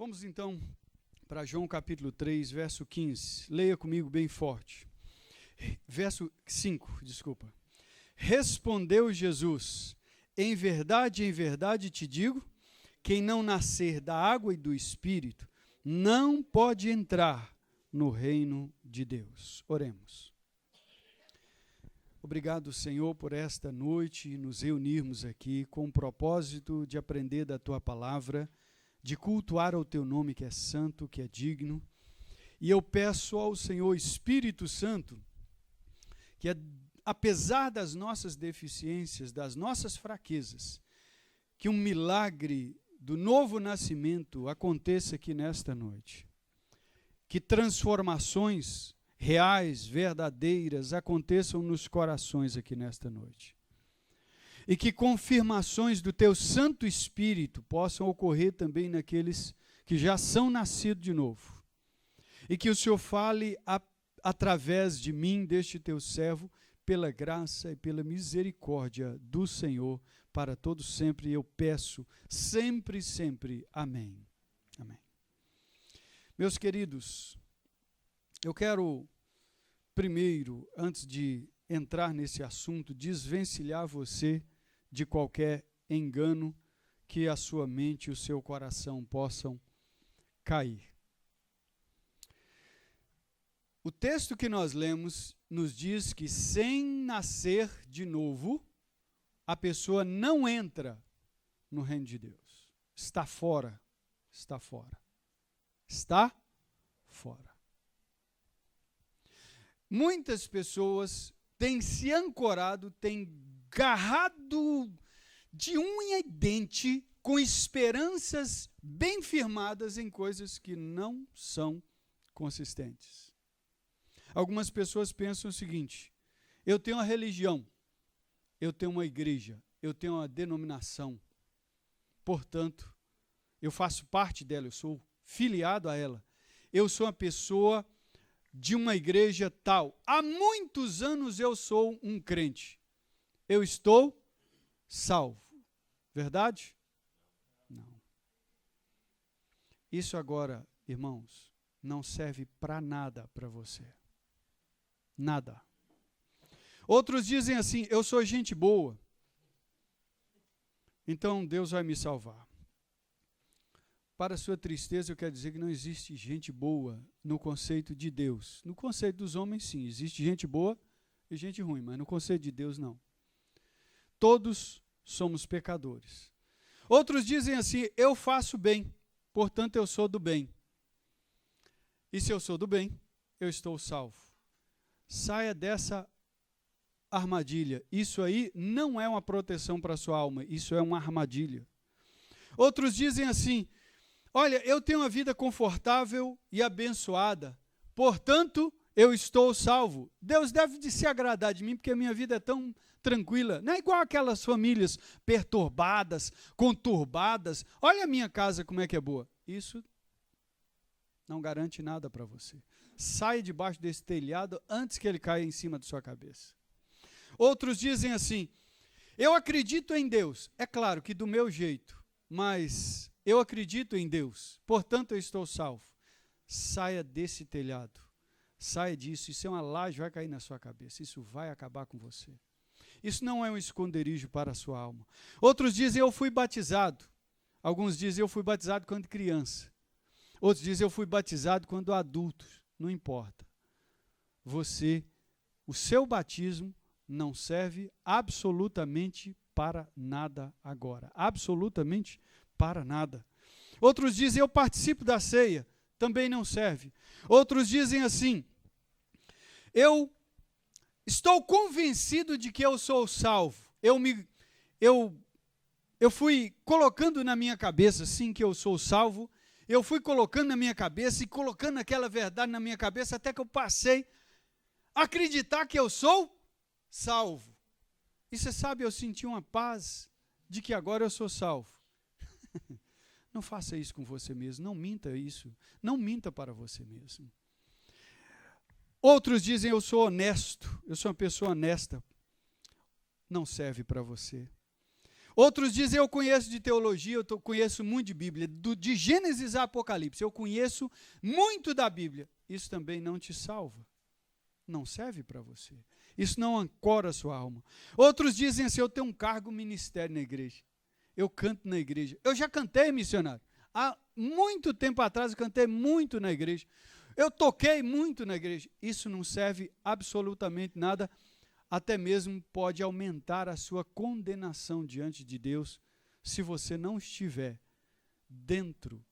Vamos então para João capítulo 3, verso 15. Leia comigo bem forte. Verso 5, desculpa. Respondeu Jesus: em verdade te digo, quem não nascer da água e do Espírito não pode entrar no reino de Deus. Oremos. Obrigado, Senhor, por esta noite nos reunirmos aqui com o propósito de aprender da Tua palavra, de cultuar ao Teu nome que é santo, que é digno. E eu peço ao Senhor Espírito Santo que, apesar das nossas deficiências, das nossas fraquezas, que um milagre do novo nascimento aconteça aqui nesta noite. Que transformações reais, verdadeiras, aconteçam nos corações aqui nesta noite. E que confirmações do Teu Santo Espírito possam ocorrer também naqueles que já são nascidos de novo. E que o Senhor fale através de mim, deste Teu servo, pela graça e pela misericórdia do Senhor, para todos sempre. Eu peço, sempre, sempre. Amém. Amém. Meus queridos, eu quero primeiro, antes de entrar nesse assunto, desvencilhar você de qualquer engano que a sua mente e o seu coração possam cair. O texto que nós lemos nos diz que sem nascer de novo, a pessoa não entra no reino de Deus. Está fora. Está fora. Está fora. Muitas pessoas têm se ancorado, têm garrado de unha e dente com esperanças bem firmadas em coisas que não são consistentes. Algumas pessoas pensam o seguinte: eu tenho uma religião, eu tenho uma igreja, eu tenho uma denominação, portanto, eu faço parte dela, eu sou filiado a ela, eu sou uma pessoa de uma igreja tal. Há muitos anos eu sou um crente. Eu estou salvo. Verdade? Não. Isso agora, irmãos, não serve para nada para você. Nada. Outros dizem assim: eu sou gente boa, então Deus vai me salvar. Para sua tristeza, eu quero dizer que não existe gente boa no conceito de Deus. No conceito dos homens, sim, existe gente boa e gente ruim, mas no conceito de Deus, não. Todos somos pecadores. Outros dizem assim: eu faço bem, portanto eu sou do bem. E se eu sou do bem, eu estou salvo. Saia dessa armadilha. Isso aí não é uma proteção para a sua alma, isso é uma armadilha. Outros dizem assim: olha, eu tenho uma vida confortável e abençoada, portanto, eu estou salvo. Deus deve de se agradar de mim, porque a minha vida é tão tranquila. Não é igual aquelas famílias perturbadas, conturbadas. Olha a minha casa como é que é boa. Isso não garante nada para você. Saia debaixo desse telhado antes que ele caia em cima da sua cabeça. Outros dizem assim: eu acredito em Deus. É claro que do meu jeito, mas eu acredito em Deus, portanto eu estou salvo. Saia desse telhado, saia disso, isso é uma laje, vai cair na sua cabeça, isso vai acabar com você. Isso não é um esconderijo para a sua alma. Outros dizem: eu fui batizado. Alguns dizem: eu fui batizado quando criança. Outros dizem: eu fui batizado quando adulto. Não importa. O seu batismo não serve absolutamente para nada agora. Absolutamente para nada. Outros dizem: eu participo da ceia, também não serve. Outros dizem assim: eu estou convencido de que eu sou salvo. Eu fui colocando na minha cabeça, sim, que eu sou salvo. Eu fui colocando na minha cabeça e colocando aquela verdade na minha cabeça até que eu passei a acreditar que eu sou salvo. E você sabe, eu senti uma paz de que agora eu sou salvo. Não faça isso com você mesmo, não minta isso, não minta para você mesmo. Outros dizem: eu sou honesto, eu sou uma pessoa honesta. Não serve para você. Outros dizem, eu conheço de teologia, eu conheço muito de Bíblia, de Gênesis a Apocalipse, eu conheço muito da Bíblia. Isso também não te salva, não serve para você. Isso não ancora a sua alma. Outros dizem assim, eu tenho um cargo ministério na igreja, eu canto na igreja. Eu já cantei, missionário. Há muito tempo atrás eu cantei muito na igreja. Eu toquei muito na igreja. Isso não serve absolutamente nada. Até mesmo pode aumentar a sua condenação diante de Deus se você não estiver dentro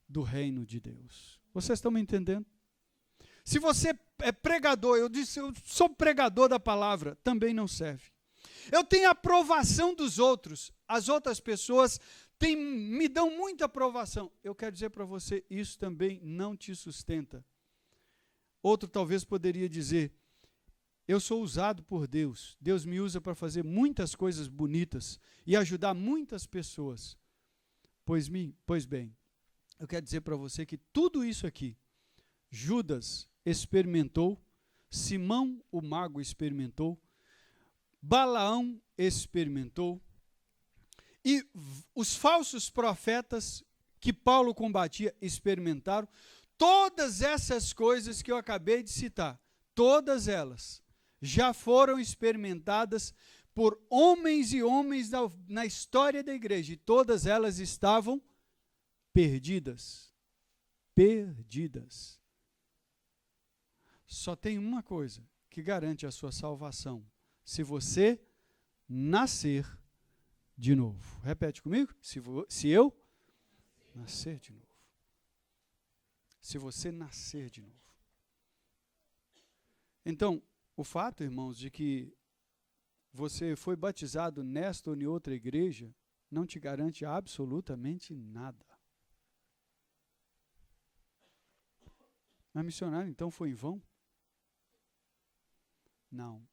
do reino de Deus. Vocês estão me entendendo? Se você é pregador, eu disse, eu sou pregador da palavra, também não serve. Eu tenho a aprovação dos outros, as outras pessoas me dão muita aprovação. Eu quero dizer para você, isso também não te sustenta. Outro talvez poderia dizer, eu sou usado por Deus. Deus me usa para fazer muitas coisas bonitas e ajudar muitas pessoas. Pois bem, eu quero dizer para você que tudo isso aqui, Judas experimentou, Simão o mago experimentou, Balaão experimentou, e os falsos profetas que Paulo combatia experimentaram. Todas essas coisas que eu acabei de citar, todas elas já foram experimentadas por homens e homens na história da igreja, e todas elas estavam perdidas. Perdidas. Só tem uma coisa que garante a sua salvação: se você nascer de novo. Repete comigo. Se eu nascer de novo. Se você nascer de novo. Então, o fato, irmãos, de que você foi batizado nesta ou em outra igreja, não te garante absolutamente nada. Mas missionário, então foi em vão? Não.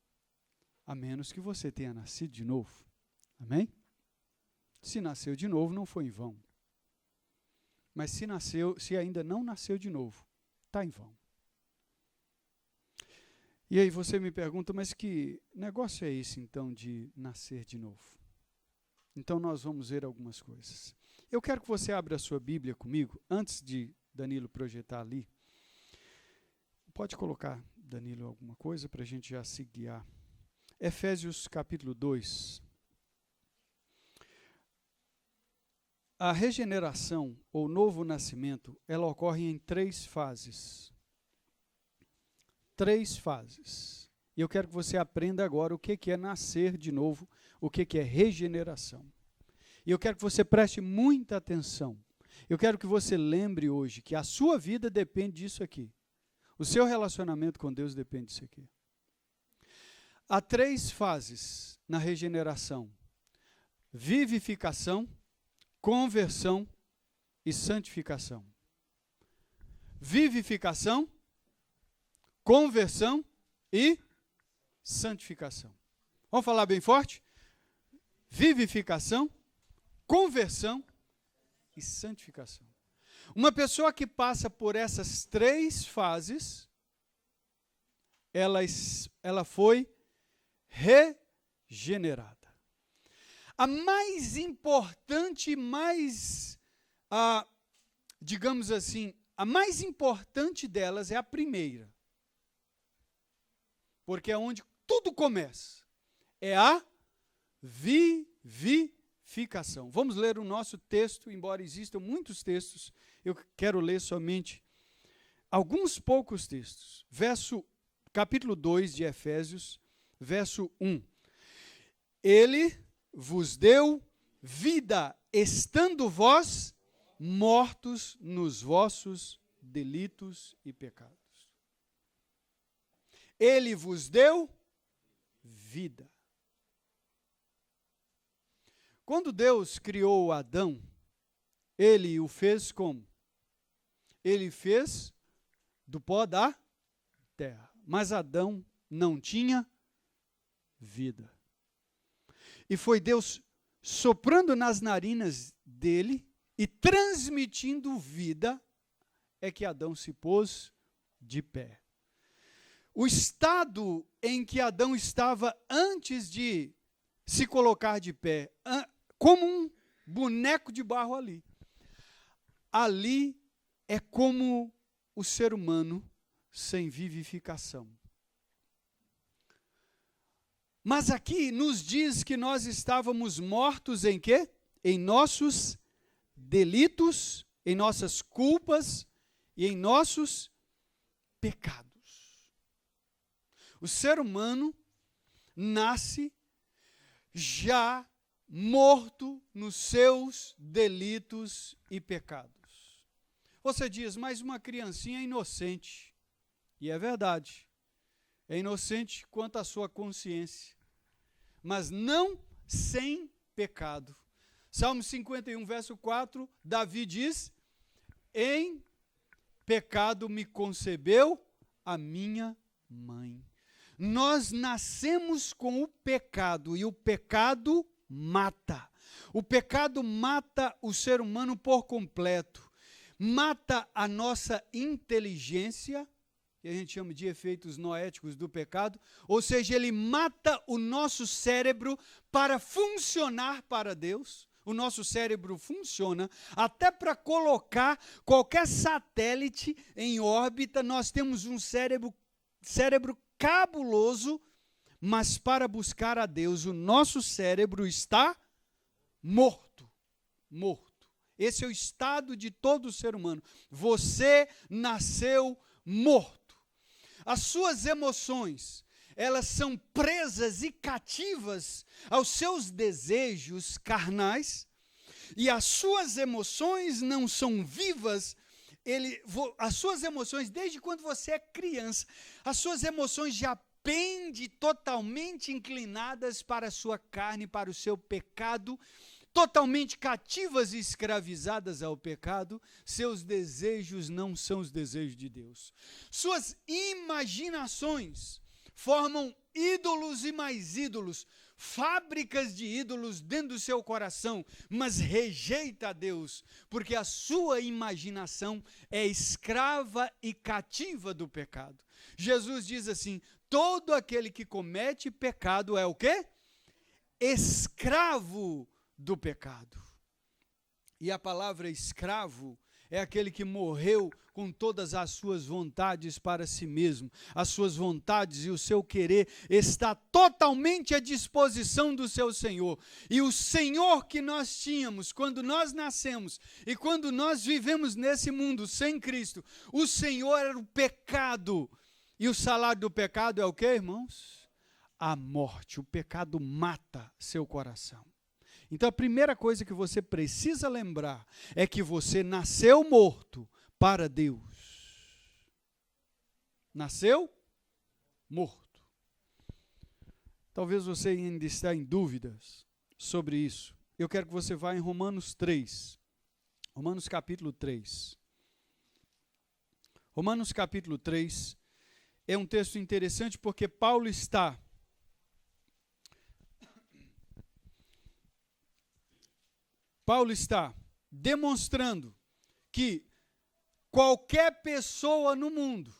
A menos que você tenha nascido de novo. Amém? Se nasceu de novo, não foi em vão. Mas se ainda não nasceu de novo, está em vão. E aí você me pergunta, mas que negócio é esse então de nascer de novo? Então nós vamos ver algumas coisas. Eu quero que você abra a sua Bíblia comigo, antes de Danilo projetar ali. Pode colocar, Danilo, alguma coisa para a gente já se guiar. Efésios capítulo 2. A regeneração, ou novo nascimento, ela ocorre em 3 fases. 3 fases. E eu quero que você aprenda agora o que é nascer de novo, o que é regeneração. E eu quero que você preste muita atenção. Eu quero que você lembre hoje que a sua vida depende disso aqui. O seu relacionamento com Deus depende disso aqui. Há 3 fases na regeneração: vivificação, conversão e santificação. Vivificação, conversão e santificação. Vamos falar bem forte? Vivificação, conversão e santificação. Uma pessoa que passa por essas 3 fases, ela foi regenerada. A mais importante, digamos assim, a mais importante delas é a primeira. Porque é onde tudo começa. É a vivificação. Vamos ler o nosso texto, embora existam muitos textos, eu quero ler somente alguns poucos textos. Capítulo 2 de Efésios, verso 1. Ele vos deu vida, estando vós mortos nos vossos delitos e pecados. Ele vos deu vida. Quando Deus criou Adão, ele o fez como? Ele fez do pó da terra. Mas Adão não tinha vida. E foi Deus soprando nas narinas dele e transmitindo vida, é que Adão se pôs de pé. O estado em que Adão estava antes de se colocar de pé, como um boneco de barro ali. Ali é como o ser humano sem vivificação. Mas aqui nos diz que nós estávamos mortos em quê? Em nossos delitos, em nossas culpas e em nossos pecados. O ser humano nasce já morto nos seus delitos e pecados. Você diz, mas uma criancinha é inocente. E é verdade. É inocente quanto à sua consciência. Mas não sem pecado. Salmo 51, verso 4, Davi diz, em pecado me concebeu a minha mãe. Nós nascemos com o pecado e o pecado mata. O pecado mata o ser humano por completo. Mata a nossa inteligência, que a gente chama de efeitos noéticos do pecado, ou seja, ele mata o nosso cérebro para funcionar para Deus. O nosso cérebro funciona até para colocar qualquer satélite em órbita. Nós temos um cérebro cabuloso, mas para buscar a Deus, o nosso cérebro está morto. Esse é o estado de todo ser humano. Você nasceu morto. As suas emoções, elas são presas e cativas aos seus desejos carnais, e as suas emoções não são vivas. As suas emoções, desde quando você é criança, as suas emoções já pendem totalmente inclinadas para a sua carne, para o seu pecado, totalmente cativas e escravizadas ao pecado. Seus desejos não são os desejos de Deus. Suas imaginações formam ídolos e mais ídolos, fábricas de ídolos dentro do seu coração, mas rejeita a Deus, porque a sua imaginação é escrava e cativa do pecado. Jesus diz assim, todo aquele que comete pecado é o quê? Escravo do pecado. E a palavra escravo é aquele que morreu com todas as suas vontades para si mesmo. As suas vontades e o seu querer está totalmente à disposição do seu Senhor. E o Senhor que nós tínhamos quando nós nascemos e quando nós vivemos nesse mundo sem Cristo, o Senhor era o pecado. E o salário do pecado é o quê, irmãos? A morte. O pecado mata seu coração. Então, a primeira coisa que você precisa lembrar é que você nasceu morto para Deus. Nasceu morto. Talvez você ainda esteja em dúvidas sobre isso. Eu quero que você vá em Romanos 3. Romanos capítulo 3. Romanos capítulo 3 é um texto interessante porque Paulo está demonstrando que qualquer pessoa no mundo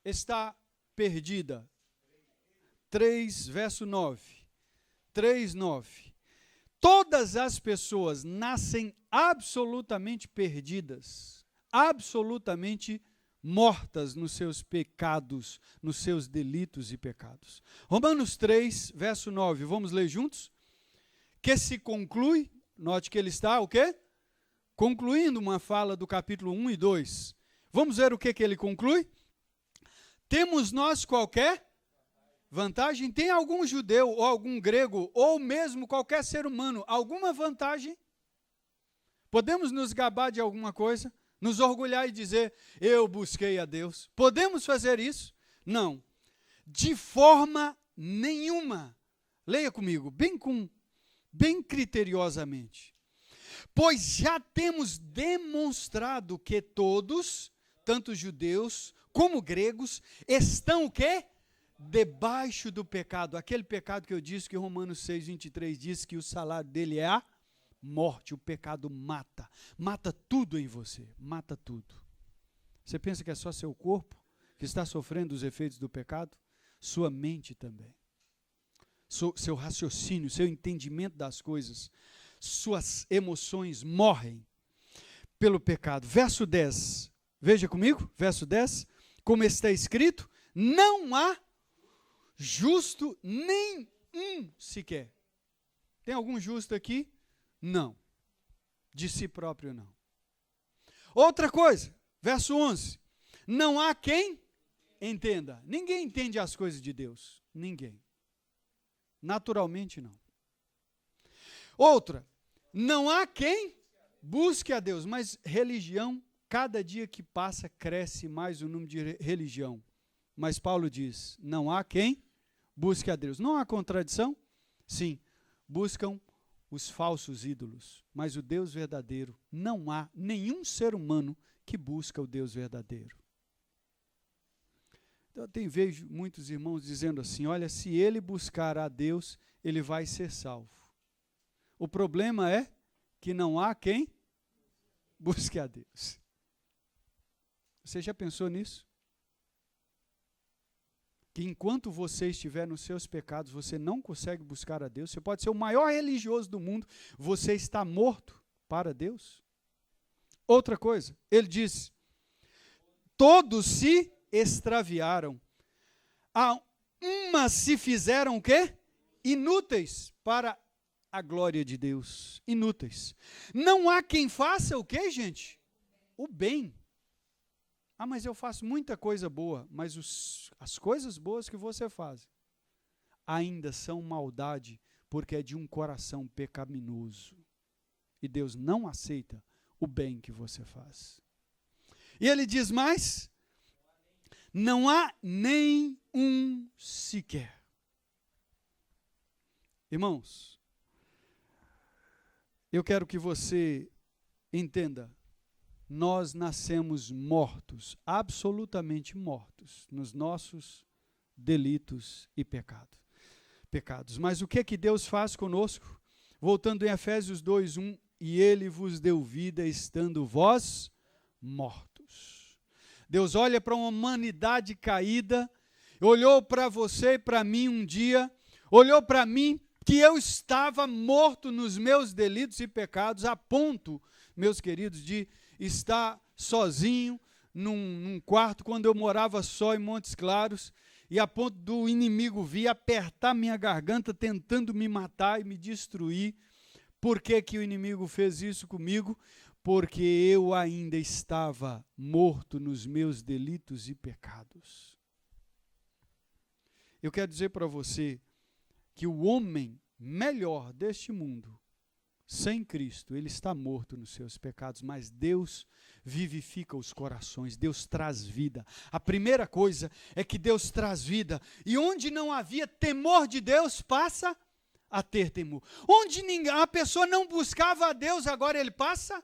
está perdida. 3, verso 9. 3, 9. Todas as pessoas nascem absolutamente perdidas, absolutamente mortas nos seus pecados, nos seus delitos e pecados. Romanos 3, verso 9. Vamos ler juntos? Que se conclui, note que ele está, o quê? Concluindo uma fala do capítulo 1 e 2. Vamos ver o que ele conclui? Temos nós qualquer vantagem? Tem algum judeu ou algum grego, ou mesmo qualquer ser humano, alguma vantagem? Podemos nos gabar de alguma coisa? Nos orgulhar e dizer, eu busquei a Deus? Podemos fazer isso? Não. De forma nenhuma. Leia comigo, bem criteriosamente. Pois já temos demonstrado que todos, tanto judeus como gregos, estão o quê? Debaixo do pecado. Aquele pecado que eu disse que Romanos 6, 23 diz que o salário dele é a morte. O pecado mata. Mata tudo em você. Mata tudo. Você pensa que é só seu corpo que está sofrendo os efeitos do pecado? Sua mente também. seu raciocínio, seu entendimento das coisas, suas emoções morrem pelo pecado. Verso 10, veja comigo, verso 10, como está escrito, não há justo nenhum sequer. Tem algum justo aqui? Não. De si próprio, não. Outra coisa, verso 11, não há quem entenda. Ninguém entende as coisas de Deus. Ninguém. Naturalmente, não. Outra, não há quem busque a Deus, mas religião, cada dia que passa, cresce mais o número de religião. Mas Paulo diz, não há quem busque a Deus. Não há contradição? Sim, buscam os falsos ídolos, mas o Deus verdadeiro, não há nenhum ser humano que busca o Deus verdadeiro. Então, vejo muitos irmãos dizendo assim, olha, se ele buscar a Deus, ele vai ser salvo. O problema é que não há quem busque a Deus. Você já pensou nisso? Que enquanto você estiver nos seus pecados, você não consegue buscar a Deus. Você pode ser o maior religioso do mundo, você está morto para Deus. Outra coisa, ele diz, todos se extraviaram. A umas se fizeram o quê? Inúteis para a glória de Deus. Inúteis. Não há quem faça o quê, gente? O bem. Ah, mas eu faço muita coisa boa, mas as coisas boas que você faz ainda são maldade, porque é de um coração pecaminoso. E Deus não aceita o bem que você faz. E ele diz mais, não há nem um sequer. Irmãos, eu quero que você entenda, nós nascemos mortos, absolutamente mortos, nos nossos delitos e pecados. Mas o que Deus faz conosco? Voltando em Efésios 2:1, e ele vos deu vida estando vós mortos. Deus olha para uma humanidade caída, olhou para você e para mim um dia, olhou para mim que eu estava morto nos meus delitos e pecados, a ponto, meus queridos, de estar sozinho num quarto, quando eu morava só em Montes Claros, e a ponto do inimigo vir apertar minha garganta, tentando me matar e me destruir. Por que o inimigo fez isso comigo? Porque eu ainda estava morto nos meus delitos e pecados. Eu quero dizer para você que o homem melhor deste mundo, sem Cristo, ele está morto nos seus pecados, mas Deus vivifica os corações, Deus traz vida. A primeira coisa é que Deus traz vida, e onde não havia temor de Deus, passa a ter temor. Onde a pessoa não buscava a Deus, agora ele passa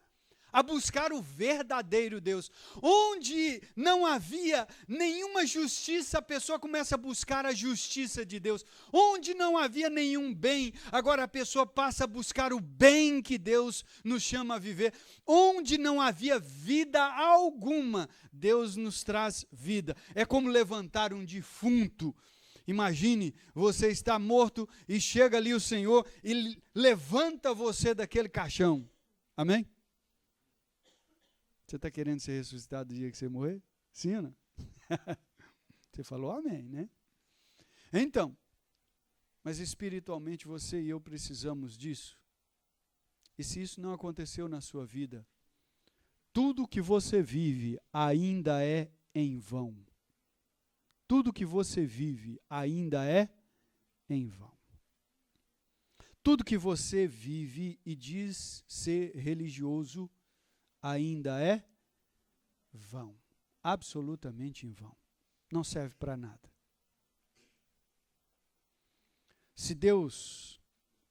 a buscar o verdadeiro Deus. Onde não havia nenhuma justiça, a pessoa começa a buscar a justiça de Deus. Onde não havia nenhum bem, agora a pessoa passa a buscar o bem que Deus nos chama a viver. Onde não havia vida alguma, Deus nos traz vida. É como levantar um defunto. Imagine, você está morto e chega ali o Senhor e levanta você daquele caixão. Amém? Você está querendo ser ressuscitado no dia que você morrer? Sim ou não? Você falou amém, né? Então, mas espiritualmente você e eu precisamos disso. E se isso não aconteceu na sua vida, tudo que você vive ainda é em vão. Tudo que você vive ainda é em vão. Tudo que você vive e diz ser religioso ainda é vão, absolutamente em vão, não serve para nada. Se Deus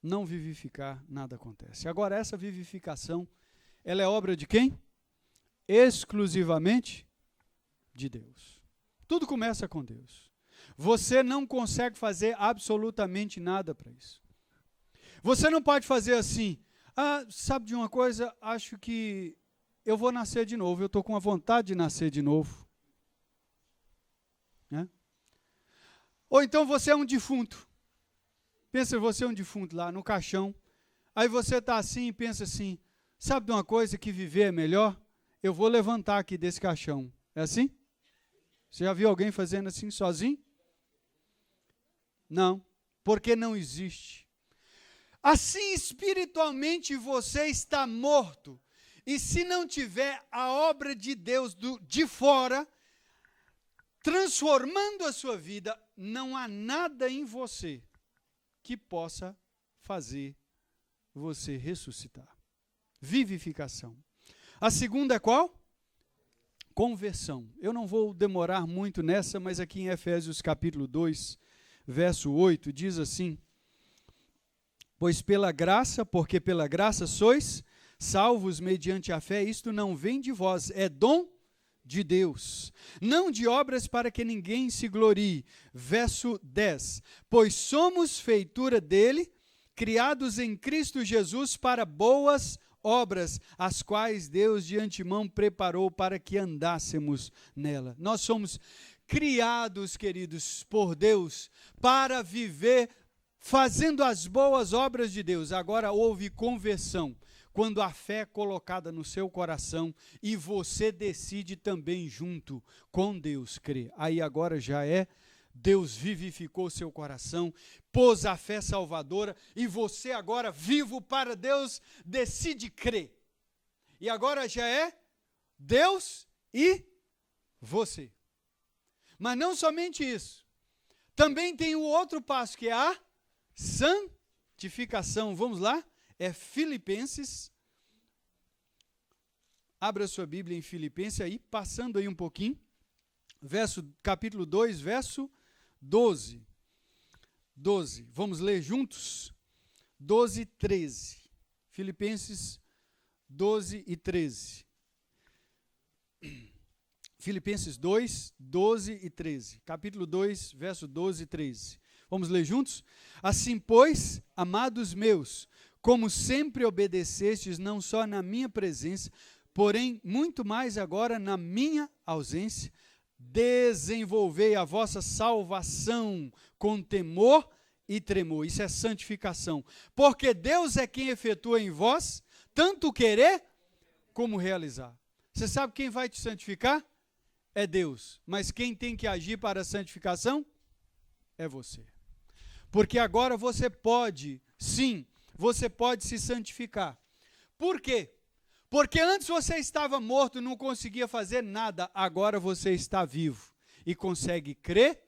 não vivificar, nada acontece. Agora, essa vivificação, ela é obra de quem? Exclusivamente de Deus. Tudo começa com Deus. Você não consegue fazer absolutamente nada para isso. Você não pode fazer assim, sabe de uma coisa, acho que eu vou nascer de novo, eu estou com a vontade de nascer de novo. Né? Ou então você é um defunto. Pensa você um defunto lá no caixão. Aí você está assim e pensa assim, sabe de uma coisa que viver é melhor? Eu vou levantar aqui desse caixão. É assim? Você já viu alguém fazendo assim sozinho? Não, porque não existe. Assim espiritualmente você está morto. E se não tiver a obra de Deus de fora, transformando a sua vida, não há nada em você que possa fazer você ressuscitar. Vivificação. A segunda é qual? Conversão. Eu não vou demorar muito nessa, mas aqui em Efésios capítulo 2, verso 8, diz assim: pois porque pela graça sois salvos mediante a fé, isto não vem de vós, é dom de Deus, não de obras para que ninguém se glorie. Verso 10, pois somos feitura dele, criados em Cristo Jesus para boas obras, as quais Deus de antemão preparou para que andássemos nela. Nós somos criados, queridos, por Deus, para viver fazendo as boas obras de Deus. Agora houve conversão, quando a fé é colocada no seu coração e você decide também junto com Deus crer. Aí agora já é, Deus vivificou seu coração, pôs a fé salvadora e você agora, vivo para Deus, decide crer. E agora já é Deus e você. Mas não somente isso. Também tem o outro passo, que é a santificação. Vamos lá? É Filipenses. Abra sua Bíblia em Filipenses aí, passando aí um pouquinho. Capítulo 2, verso 12. 12. Vamos ler juntos? 12 e 13. Filipenses 12 e 13. Filipenses 2, 12 e 13. Capítulo 2, verso 12 e 13. Vamos ler juntos? Assim, pois, amados meus, como sempre obedecestes, não só na minha presença, porém, muito mais agora na minha ausência, desenvolvei a vossa salvação com temor e tremor. Isso é santificação. Porque Deus é quem efetua em vós, tanto querer como realizar. Você sabe quem vai te santificar? É Deus. Mas quem tem que agir para a santificação? É você. Porque agora você pode, sim, você pode se santificar. Por quê? Porque antes você estava morto, não conseguia fazer nada, agora você está vivo e consegue crer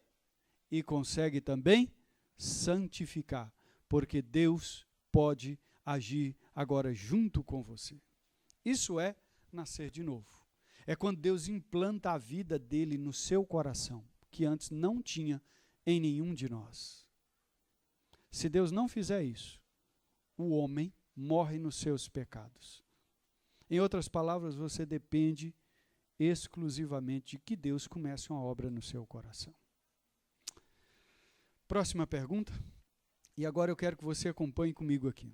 e consegue também santificar, porque Deus pode agir agora junto com você. Isso é nascer de novo. É quando Deus implanta a vida dele no seu coração, que antes não tinha em nenhum de nós. Se Deus não fizer isso, o homem morre nos seus pecados. Em outras palavras, você depende exclusivamente de que Deus comece uma obra no seu coração. Próxima pergunta. E agora eu quero que você acompanhe comigo aqui.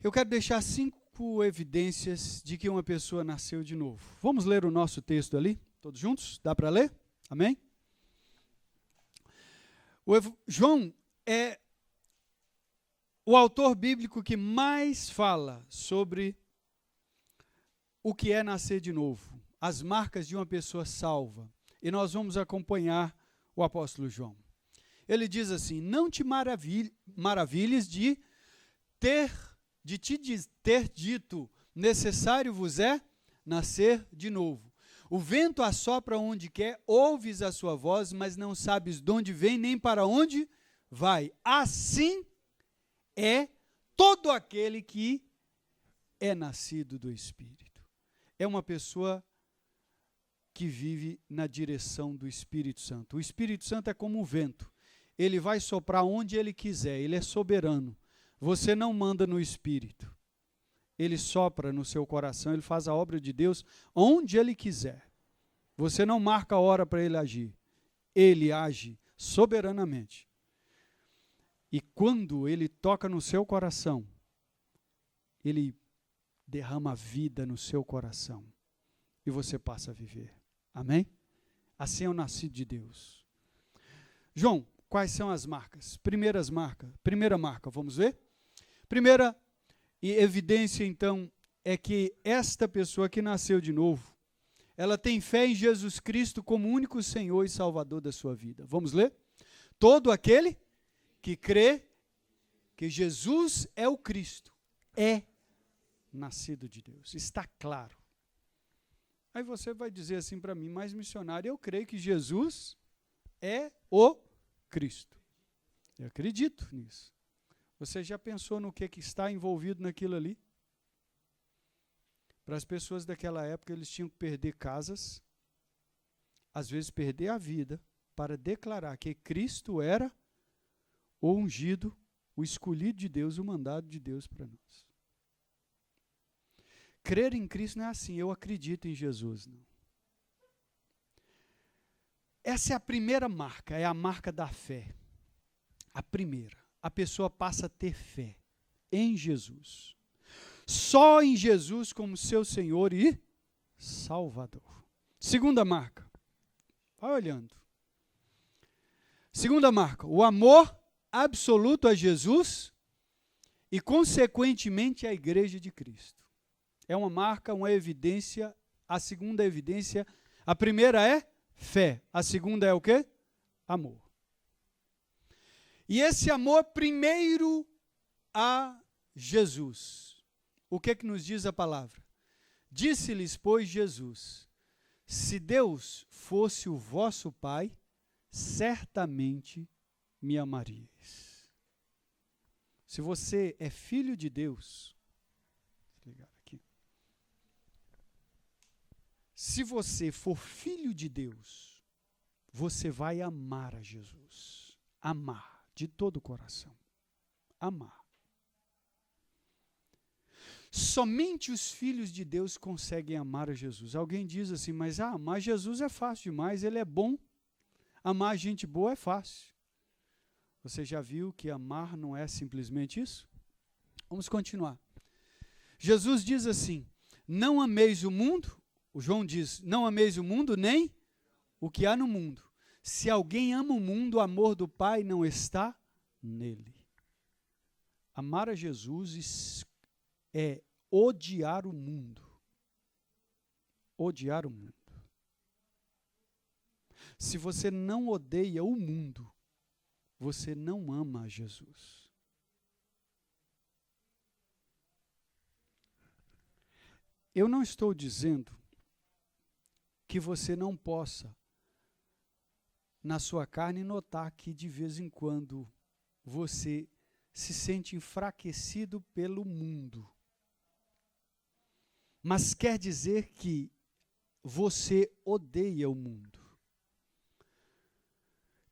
Eu quero deixar 5 evidências de que uma pessoa nasceu de novo. Vamos ler o nosso texto ali? Todos juntos? Dá para ler? Amém? João é o autor bíblico que mais fala sobre o que é nascer de novo, as marcas de uma pessoa salva. E nós vamos acompanhar o apóstolo João. Ele diz assim: não te maravilhes de te ter dito, necessário vos é nascer de novo. O vento assopra onde quer, ouves a sua voz, mas não sabes de onde vem nem para onde vai. Assim é todo aquele que é nascido do Espírito. É uma pessoa que vive na direção do Espírito Santo. O Espírito Santo é como o vento. Ele vai soprar onde ele quiser, ele é soberano. Você não manda no Espírito. Ele sopra no seu coração, ele faz a obra de Deus onde ele quiser. Você não marca a hora para ele agir. Ele age soberanamente. E quando ele toca no seu coração, ele derrama vida no seu coração. E você passa a viver. Amém? Assim é o nascido de Deus. João, quais são as marcas? Primeira marca, vamos ver? Primeira evidência, então, é que esta pessoa que nasceu de novo, ela tem fé em Jesus Cristo como único Senhor e Salvador da sua vida. Vamos ler? Todo aquele que crê que Jesus é o Cristo, é nascido de Deus. Está claro. Aí você vai dizer assim para mim, mas missionário, eu creio que Jesus é o Cristo. Eu acredito nisso. Você já pensou no que está envolvido naquilo ali? Para as pessoas daquela época, eles tinham que perder casas, às vezes perder a vida, para declarar que Cristo era o ungido, o escolhido de Deus, o mandado de Deus para nós. Crer em Cristo não é assim, eu acredito em Jesus, não. Essa é a primeira marca, é a marca da fé. A primeira, a pessoa passa a ter fé em Jesus. Só em Jesus como seu Senhor e Salvador. Segunda marca, vai olhando. Segunda marca, o amor absoluto a Jesus e, consequentemente, a Igreja de Cristo. É uma marca, uma evidência. A segunda evidência, a primeira é fé. A segunda é o quê? Amor. E esse amor primeiro a Jesus. O que nos diz a palavra? Disse-lhes, pois, Jesus, se Deus fosse o vosso Pai, certamente me amaríeis. Se você é filho de Deus, vou ligar aqui. Se você for filho de Deus, você vai amar a Jesus. Amar de todo o coração. Amar. Somente os filhos de Deus conseguem amar a Jesus. Alguém diz assim, mas amar Jesus é fácil demais, ele é bom. Amar gente boa é fácil. Você já viu que amar não é simplesmente isso? Vamos continuar. Jesus diz assim, não ameis o mundo, o João diz, não ameis o mundo nem o que há no mundo. Se alguém ama o mundo, o amor do Pai não está nele. Amar a Jesus é odiar o mundo. Odiar o mundo. Se você não odeia o mundo, você não ama a Jesus. Eu não estou dizendo que você não possa, na sua carne, notar que de vez em quando você se sente enfraquecido pelo mundo. Mas quer dizer que você odeia o mundo.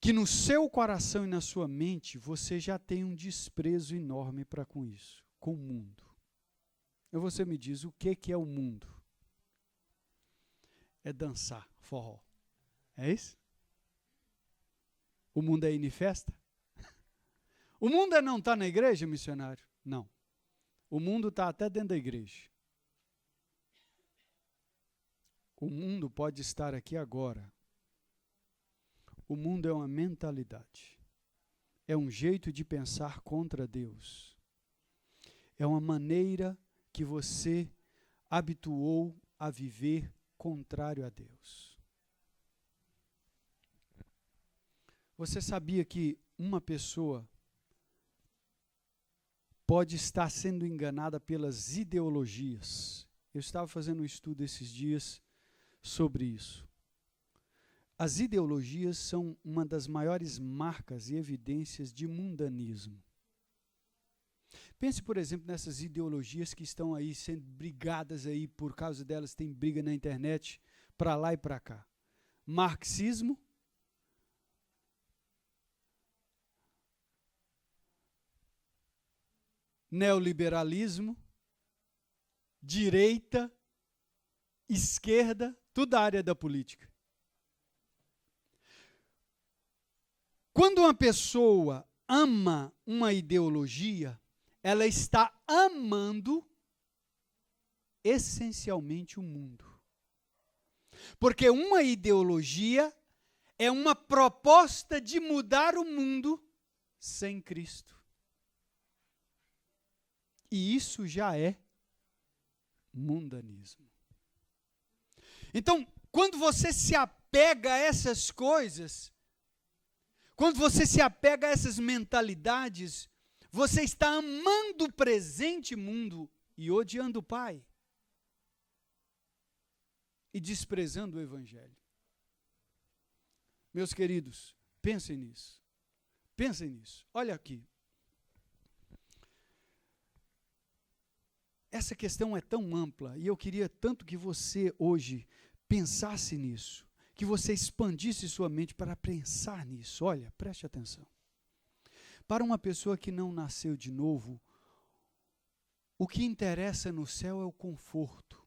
Que no seu coração e na sua mente você já tem um desprezo enorme para com isso, com o mundo. E você me diz, o que é o mundo? É dançar, forró. É isso? O mundo é ir em festa? O mundo é não estar na igreja, missionário? Não. O mundo está até dentro da igreja. O mundo pode estar aqui agora. O mundo é uma mentalidade. É um jeito de pensar contra Deus. É uma maneira que você habituou a viver contrário a Deus. Você sabia que uma pessoa pode estar sendo enganada pelas ideologias? Eu estava fazendo um estudo esses dias sobre isso. As ideologias são uma das maiores marcas e evidências de mundanismo. Pense, por exemplo, nessas ideologias que estão aí sendo brigadas aí, por causa delas tem briga na internet, para lá e para cá. Marxismo, neoliberalismo, direita, esquerda, tudo da área da política. Quando uma pessoa ama uma ideologia, ela está amando essencialmente o mundo. Porque uma ideologia, é uma proposta de mudar o mundo sem Cristo. E isso já é mundanismo. Então, quando você se apega a essas coisas, quando você se apega a essas mentalidades, você está amando o presente mundo e odiando o Pai. E desprezando o Evangelho. Meus queridos, pensem nisso. Pensem nisso. Olha aqui. Essa questão é tão ampla e eu queria tanto que você hoje pensasse nisso, que você expandisse sua mente para pensar nisso. Olha, preste atenção. Para uma pessoa que não nasceu de novo, o que interessa no céu é o conforto.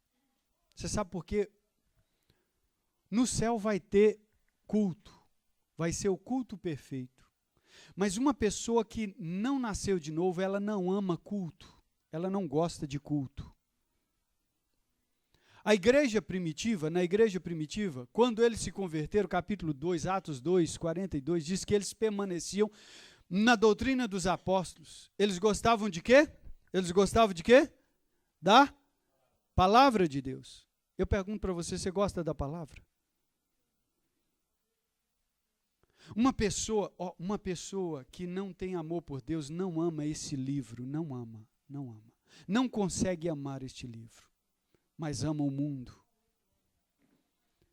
Você sabe por quê? No céu vai ter culto, vai ser o culto perfeito. Mas uma pessoa que não nasceu de novo, ela não ama culto, ela não gosta de culto. Na igreja primitiva, quando eles se converteram, capítulo 2, Atos 2, 42, diz que eles permaneciam na doutrina dos apóstolos. Eles gostavam de quê? Eles gostavam de quê? Da palavra de Deus. Eu pergunto para você, você gosta da palavra? Uma pessoa que não tem amor por Deus não ama esse livro, não ama. Não consegue amar este livro, mas ama o mundo.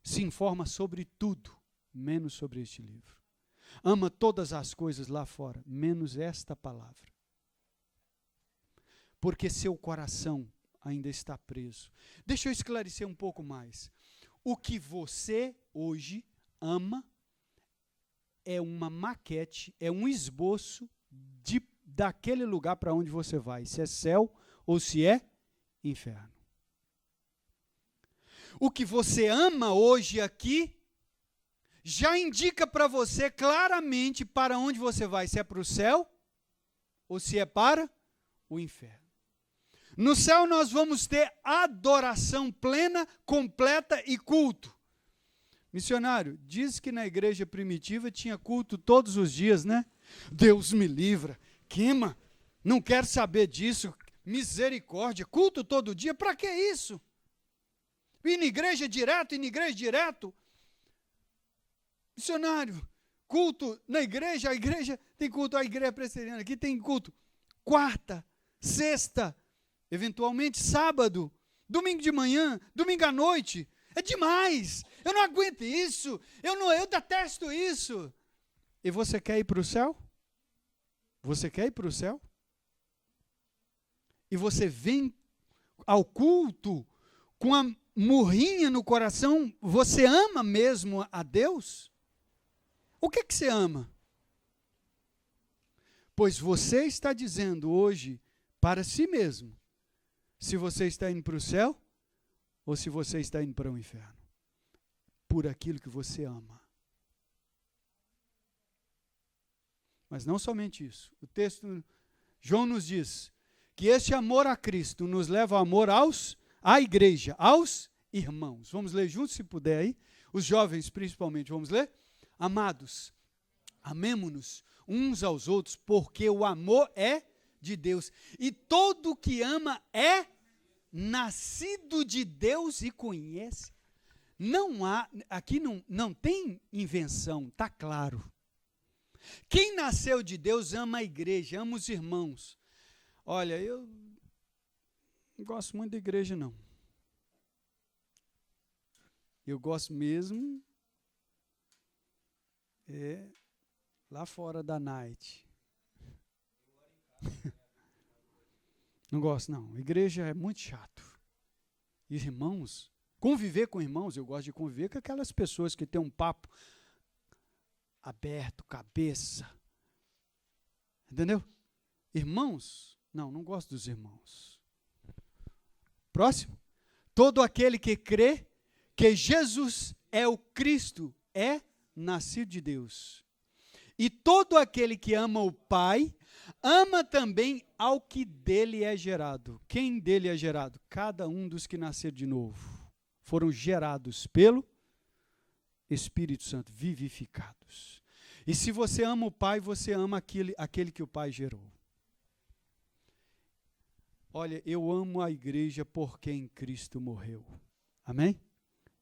Se informa sobre tudo, menos sobre este livro. Ama todas as coisas lá fora, menos esta palavra. Porque seu coração ainda está preso. Deixa eu esclarecer um pouco mais. O que você hoje ama é uma maquete, é um esboço daquele lugar para onde você vai, se é céu ou se é inferno. O que você ama hoje aqui já indica para você claramente para onde você vai, se é para o céu ou se é para o inferno. No céu nós vamos ter adoração plena, completa e culto. Missionário, diz que na igreja primitiva tinha culto todos os dias, né? Deus me livra. Queima, não quero saber disso. Misericórdia, culto todo dia, para que isso? Ir na igreja direto. Missionário, culto na igreja, a igreja tem culto, a igreja presbiteriana aqui tem culto quarta, sexta, eventualmente sábado, domingo de manhã, domingo à noite. É demais, eu não aguento isso, eu detesto isso. E você quer ir para o céu? Você quer ir para o céu? E você vem ao culto com a murrinha no coração, você ama mesmo a Deus? O que você ama? Pois você está dizendo hoje para si mesmo, se você está indo para o céu, ou se você está indo para o inferno, por aquilo que você ama. Mas não somente isso. O texto, João nos diz que este amor a Cristo nos leva ao amor à igreja, aos irmãos. Vamos ler juntos, se puder aí. Os jovens, principalmente, vamos ler? Amados, amemo-nos uns aos outros, porque o amor é de Deus. E todo que ama é nascido de Deus e conhece. Aqui não tem invenção, está claro. Quem nasceu de Deus ama a igreja, ama os irmãos. Olha, eu não gosto muito da igreja, não. Eu gosto mesmo lá fora da night. Não gosto, não. A igreja é muito chato. Irmãos, conviver com irmãos, eu gosto de conviver com aquelas pessoas que têm um papo aberto, cabeça. Entendeu? Irmãos, não gosto dos irmãos. Próximo. Todo aquele que crê que Jesus é o Cristo é nascido de Deus. E todo aquele que ama o Pai, ama também ao que dele é gerado. Quem dele é gerado? Cada um dos que nasceram de novo. Foram gerados pelo Espírito Santo, vivificados. E se você ama o Pai, você ama aquele que o Pai gerou. Olha, eu amo a igreja por quem Cristo morreu. Amém?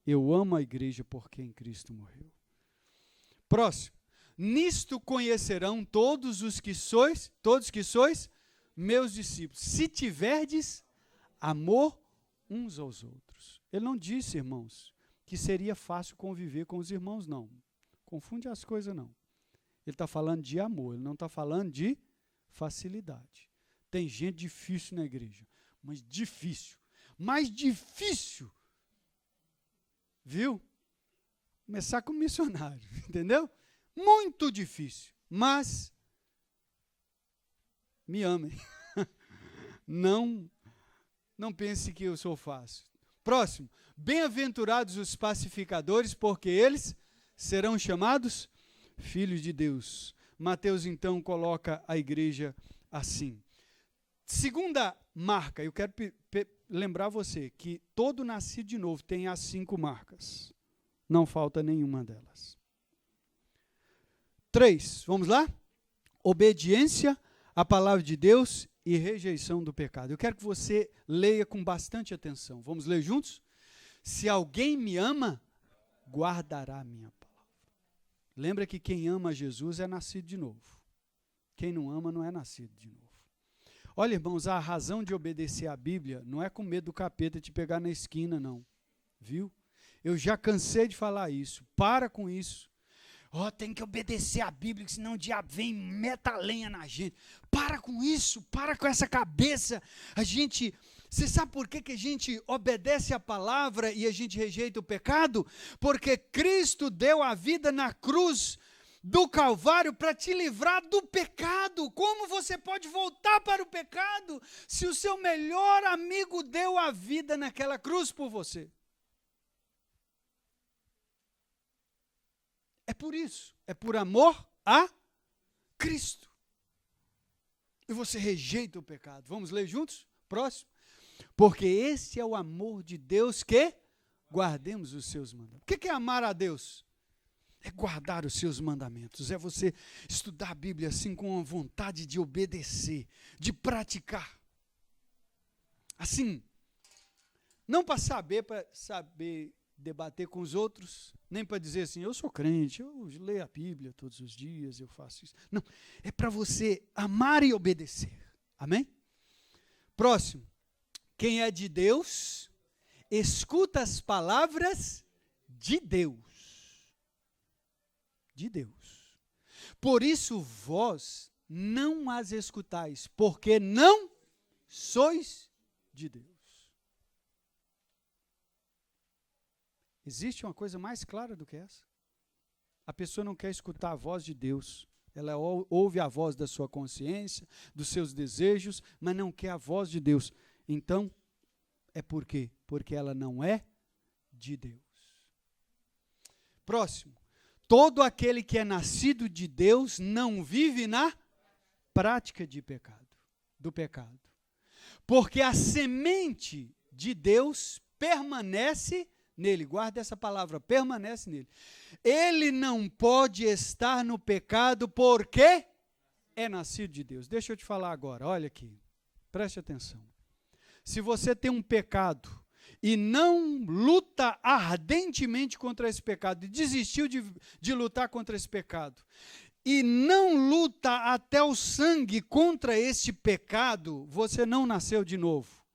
Eu amo a igreja por quem Cristo morreu. Próximo. Nisto conhecerão todos que sois meus discípulos, se tiverdes amor uns aos outros. Ele não disse, irmãos, que seria fácil conviver com os irmãos, não. Confunde as coisas, não. Ele está falando de amor, ele não está falando de facilidade. Tem gente difícil na igreja, mas difícil, mais difícil, viu? Começar com missionário, entendeu? Muito difícil, mas me amem. Não pense que eu sou fácil. Próximo. Bem-aventurados os pacificadores, porque eles serão chamados filhos de Deus. Mateus, então, coloca a igreja assim. Segunda marca, eu quero lembrar você que todo nascido de novo tem as 5 marcas. Não falta nenhuma delas. 3, vamos lá? Obediência à palavra de Deus e rejeição do pecado. Eu quero que você leia com bastante atenção. Vamos ler juntos? Se alguém me ama, guardará a minha palavra. Lembra que quem ama Jesus é nascido de novo. Quem não ama não é nascido de novo. Olha, irmãos, a razão de obedecer à Bíblia não é com medo do capeta te pegar na esquina, não. Viu? Eu já cansei de falar isso. Para com isso. Tem que obedecer à Bíblia, senão o diabo vem e meta a lenha na gente. Para com isso, para com essa cabeça. Você sabe por que a gente obedece à palavra e a gente rejeita o pecado? Porque Cristo deu a vida na cruz do Calvário para te livrar do pecado. Como você pode voltar para o pecado se o seu melhor amigo deu a vida naquela cruz por você? É por isso, é por amor a Cristo. E você rejeita o pecado. Vamos ler juntos? Próximo. Porque esse é o amor de Deus que guardemos os seus mandamentos. O que é amar a Deus? É guardar os seus mandamentos. É você estudar a Bíblia assim com a vontade de obedecer, de praticar. Assim, não para saber debater com os outros, nem para dizer assim, eu sou crente, eu leio a Bíblia todos os dias, eu faço isso. Não, é para você amar e obedecer. Amém? Próximo. Quem é de Deus, escuta as palavras de Deus. De Deus. Por isso vós não as escutais, porque não sois de Deus. Existe uma coisa mais clara do que essa? A pessoa não quer escutar a voz de Deus. Ela ouve a voz da sua consciência, dos seus desejos, mas não quer a voz de Deus. Então, é por quê? Porque ela não é de Deus. Próximo. Todo aquele que é nascido de Deus não vive na prática do pecado. Porque a semente de Deus permanece nele. Guarda essa palavra, permanece nele. Ele não pode estar no pecado porque é nascido de Deus. Deixa eu te falar agora, olha aqui, preste atenção. Se você tem um pecado e não luta ardentemente contra esse pecado, e desistiu de lutar contra esse pecado, e não luta até o sangue contra este pecado, você não nasceu de novo.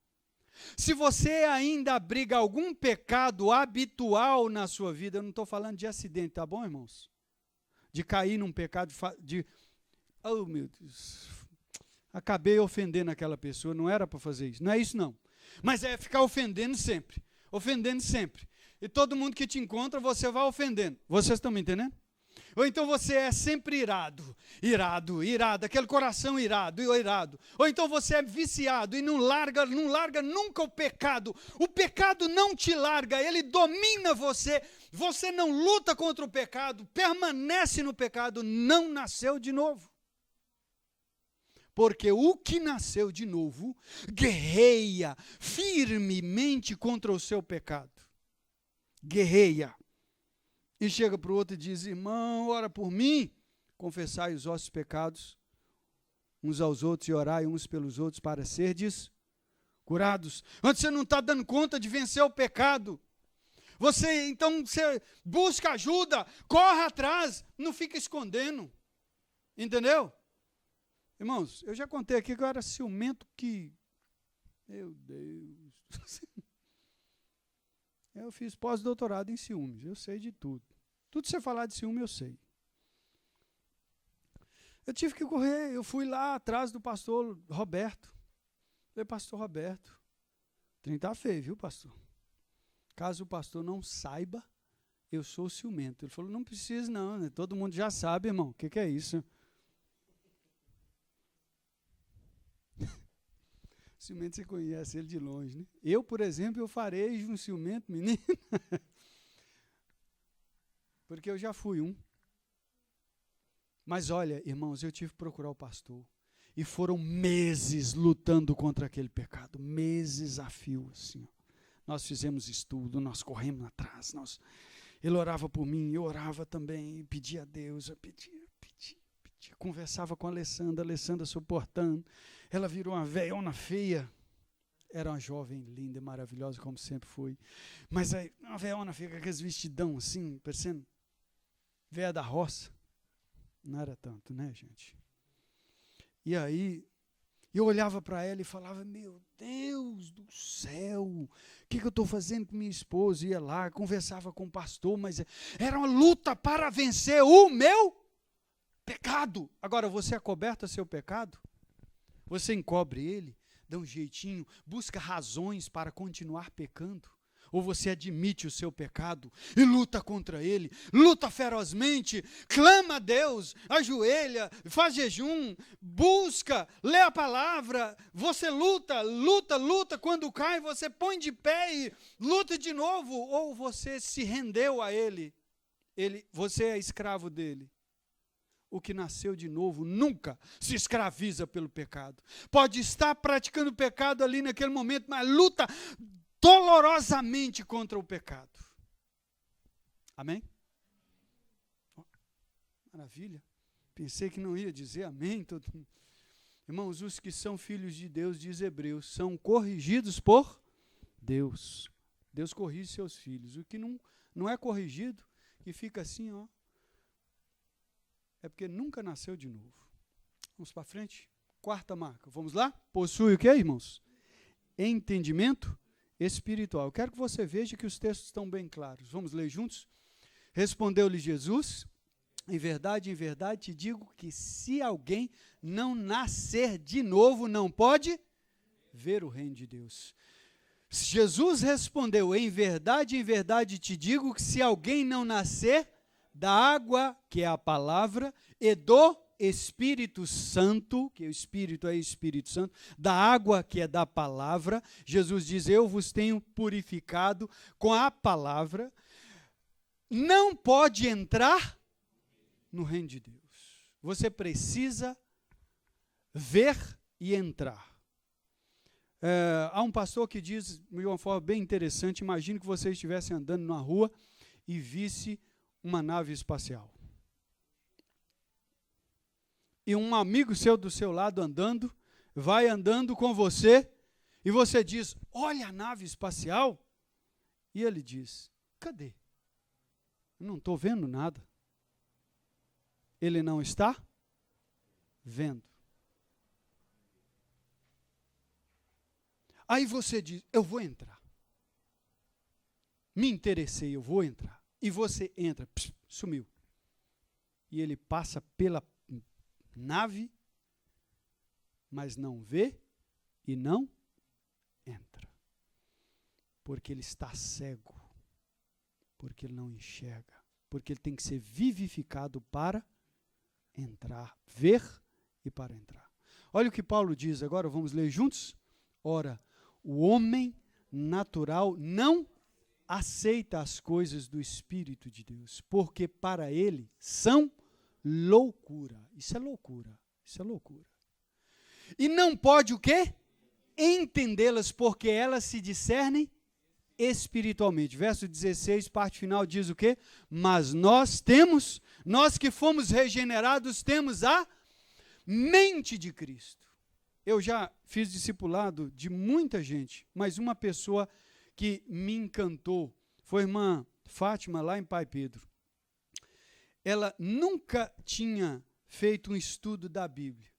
Se você ainda abriga algum pecado habitual na sua vida, eu não estou falando de acidente, tá bom, irmãos? De cair num pecado, oh meu Deus, acabei ofendendo aquela pessoa, não era para fazer isso, não é isso não. Mas é ficar ofendendo sempre. E todo mundo que te encontra, você vai ofendendo. Vocês estão me entendendo? Ou então você é sempre irado, aquele coração irado. Ou então você é viciado e não larga nunca o pecado. O pecado não te larga, ele domina você. Você não luta contra o pecado, permanece no pecado, não nasceu de novo. Porque o que nasceu de novo guerreia firmemente contra o seu pecado. Guerreia. e chega para o outro e diz: irmão, ora por mim, confessai os vossos pecados uns aos outros e orai uns pelos outros para serdes curados. Antes você não está dando conta de vencer o pecado. Então você busca ajuda, corre atrás, não fica escondendo. Entendeu? Irmãos, eu já contei aqui que eu era ciumento que... Meu Deus. Eu fiz pós-doutorado em ciúmes, eu sei de tudo. Tudo que você falar de ciúme, eu sei. Eu tive que correr, eu fui lá atrás do pastor Roberto. Falei: pastor Roberto, o trem tá feio, viu, pastor? Caso o pastor não saiba, eu sou ciumento. Ele falou: não precisa não, né? Todo mundo já sabe, irmão. O que é isso? Ciumento você conhece ele de longe, né? Eu, por exemplo, eu farejo um ciumento, menino. Porque eu já fui um. Mas olha, irmãos, eu tive que procurar o pastor. E foram meses lutando contra aquele pecado. Meses a fio, assim. Nós fizemos estudo, nós corremos atrás. Ele orava por mim, eu orava também. Pedia a Deus, eu pedia. Conversava com a Alessandra suportando. Ela virou uma velhona feia. Era uma jovem linda e maravilhosa, como sempre foi. Mas aí, uma velhona feia com aqueles vestidão assim, parecendo velha da roça. Não era tanto, né, gente? E aí, eu olhava para ela e falava: meu Deus do céu, o que eu estou fazendo com minha esposa? Ia lá, conversava com o pastor, mas era uma luta para vencer o meu pecado. Agora, você acoberta seu pecado? Você encobre ele, dá um jeitinho, busca razões para continuar pecando? Ou você admite o seu pecado e luta contra ele, luta ferozmente, clama a Deus, ajoelha, faz jejum, busca, lê a palavra, você luta, quando cai você põe de pé e luta de novo, ou você se rendeu a ele, você é escravo dele. O que nasceu de novo nunca se escraviza pelo pecado. Pode estar praticando pecado ali naquele momento, mas luta dolorosamente contra o pecado. Amém? Oh, maravilha. Pensei que não ia dizer amém. Irmãos, os que são filhos de Deus, diz Hebreus, são corrigidos por Deus. Deus corrige seus filhos. O que não é corrigido, que fica assim, ó, é porque nunca nasceu de novo. Vamos para frente? Quarta marca. Vamos lá? Possui o que, irmãos? Entendimento espiritual. Eu quero que você veja que os textos estão bem claros. Vamos ler juntos? Respondeu-lhe Jesus: em verdade, te digo que se alguém não nascer de novo, não pode ver o reino de Deus. Jesus respondeu: em verdade, te digo que se alguém não nascer da água, que é a palavra, e do Espírito Santo, que o Espírito é Espírito Santo, da água que é da palavra, Jesus diz: eu vos tenho purificado com a palavra, não pode entrar no reino de Deus. Você precisa ver e entrar. Há um pastor que diz de uma forma bem interessante: imagine que você estivesse andando na rua e visse uma nave espacial. E um amigo seu do seu lado andando, vai andando com você, e você diz: olha a nave espacial. E ele diz: cadê? Eu não estou vendo nada. Ele não está vendo. Aí você diz: eu vou entrar. Me interessei, eu vou entrar. E você entra, sumiu. E ele passa pela nave, mas não vê e não entra. Porque ele está cego. Porque ele não enxerga. Porque ele tem que ser vivificado para entrar, ver e para entrar. Olha o que Paulo diz agora, vamos ler juntos? Ora, o homem natural não aceita as coisas do Espírito de Deus, porque para ele são loucura. Isso é loucura. Isso é loucura. E não pode o quê? Entendê-las, porque elas se discernem espiritualmente. Verso 16, parte final, diz o quê? Mas nós que fomos regenerados, temos a mente de Cristo. Eu já fiz discipulado de muita gente, mas uma pessoa que me encantou foi a irmã Fátima, lá em Pai Pedro. Ela nunca tinha feito um estudo da Bíblia.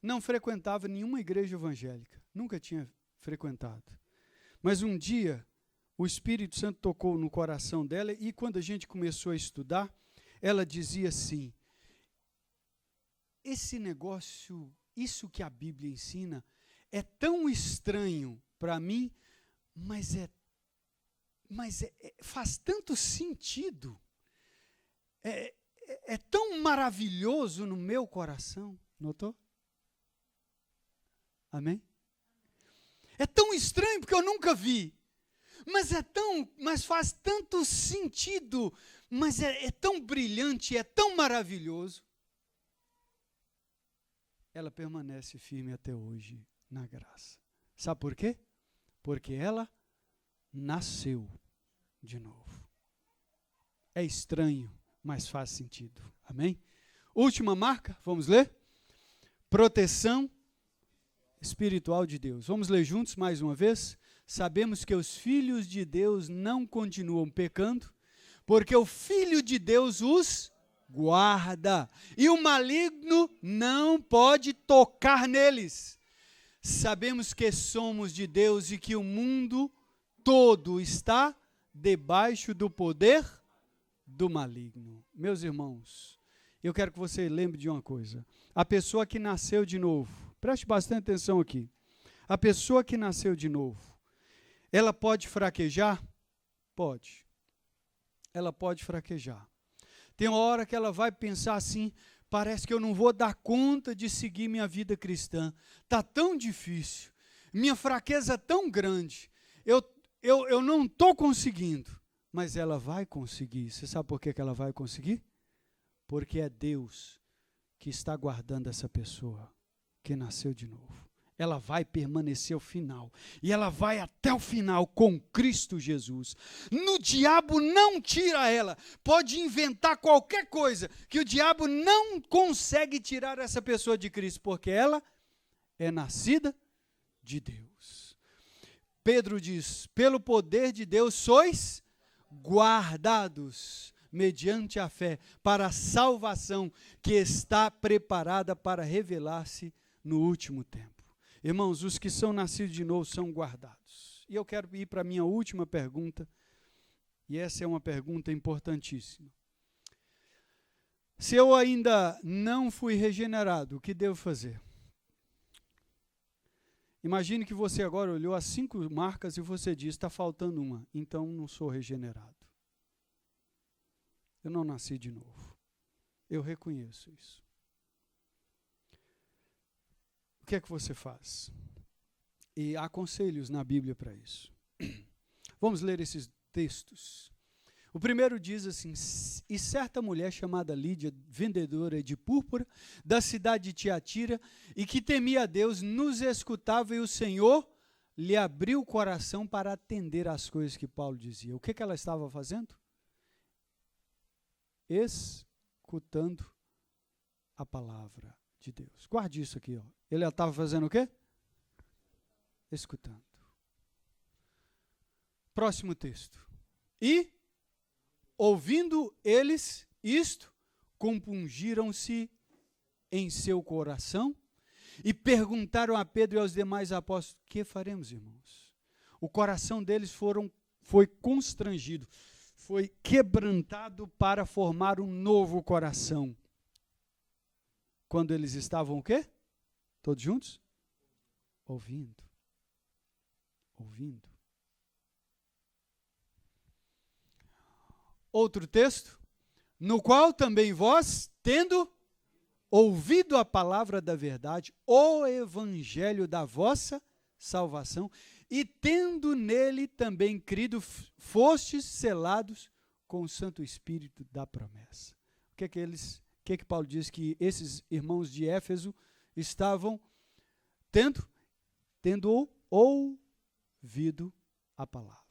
Não frequentava nenhuma igreja evangélica. Nunca tinha frequentado. Mas um dia, o Espírito Santo tocou no coração dela e quando a gente começou a estudar, ela dizia assim, esse negócio, isso que a Bíblia ensina, é tão estranho para mim, mas faz tanto sentido. É tão maravilhoso no meu coração. Notou? Amém? É tão estranho porque eu nunca vi. Mas faz tanto sentido. Mas é tão brilhante, é tão maravilhoso. Ela permanece firme até hoje na graça. Sabe por quê? Porque ela nasceu de novo. É estranho, mas faz sentido. Amém? Última marca, vamos ler? Proteção espiritual de Deus. Vamos ler juntos mais uma vez? Sabemos que os filhos de Deus não continuam pecando, porque o Filho de Deus os guarda, e o maligno não pode tocar neles. Sabemos que somos de Deus e que o mundo todo está debaixo do poder do maligno. Meus irmãos, eu quero que você lembre de uma coisa. A pessoa que nasceu de novo, preste bastante atenção aqui. A pessoa que nasceu de novo, ela pode fraquejar? Pode. Ela pode fraquejar. Tem uma hora que ela vai pensar assim, parece que eu não vou dar conta de seguir minha vida cristã. Está tão difícil. Minha fraqueza é tão grande. Eu não estou conseguindo. Mas ela vai conseguir. Você sabe por que ela vai conseguir? Porque é Deus que está guardando essa pessoa que nasceu de novo. Ela vai permanecer ao final. E ela vai até o final com Cristo Jesus. No diabo não tira ela. Pode inventar qualquer coisa, que o diabo não consegue tirar essa pessoa de Cristo, porque ela é nascida de Deus. Pedro diz, pelo poder de Deus sois guardados mediante a fé para a salvação que está preparada para revelar-se no último tempo. Irmãos, os que são nascidos de novo são guardados. E eu quero ir para a minha última pergunta, e essa é uma pergunta importantíssima. Se eu ainda não fui regenerado, o que devo fazer? Imagine que você agora olhou as 5 marcas e você diz, está faltando uma, então não sou regenerado. Eu não nasci de novo. Eu reconheço isso. O que é que você faz? E há conselhos na Bíblia para isso. Vamos ler esses textos. O primeiro diz assim, e certa mulher chamada Lídia, vendedora de púrpura, da cidade de Tiatira, e que temia a Deus, nos escutava e o Senhor lhe abriu o coração para atender às coisas que Paulo dizia. O que ela estava fazendo? Escutando a palavra de Deus. Guarde isso aqui, ó. Ele estava fazendo o quê? Escutando. Próximo texto. E, ouvindo eles isto, compungiram-se em seu coração e perguntaram a Pedro e aos demais apóstolos, que faremos, irmãos? O coração deles foi constrangido, foi quebrantado para formar um novo coração. Quando eles estavam o quê? Todos juntos? Ouvindo. Ouvindo. Outro texto, no qual também vós, tendo ouvido a palavra da verdade, o evangelho da vossa salvação, e tendo nele também crido, fostes selados com o Santo Espírito da promessa. O que Paulo diz que esses irmãos de Éfeso estavam tendo ouvido a palavra.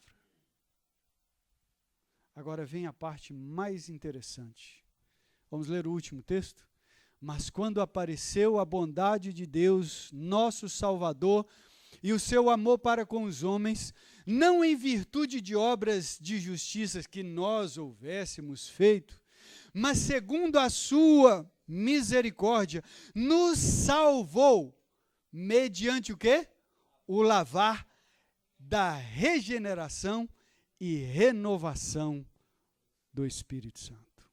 Agora vem a parte mais interessante. Vamos ler o último texto? Mas quando apareceu a bondade de Deus, nosso Salvador, e o seu amor para com os homens, não em virtude de obras de justiça que nós houvéssemos feito, mas segundo a sua misericórdia, nos salvou, mediante o quê? O lavar da regeneração e renovação do Espírito Santo.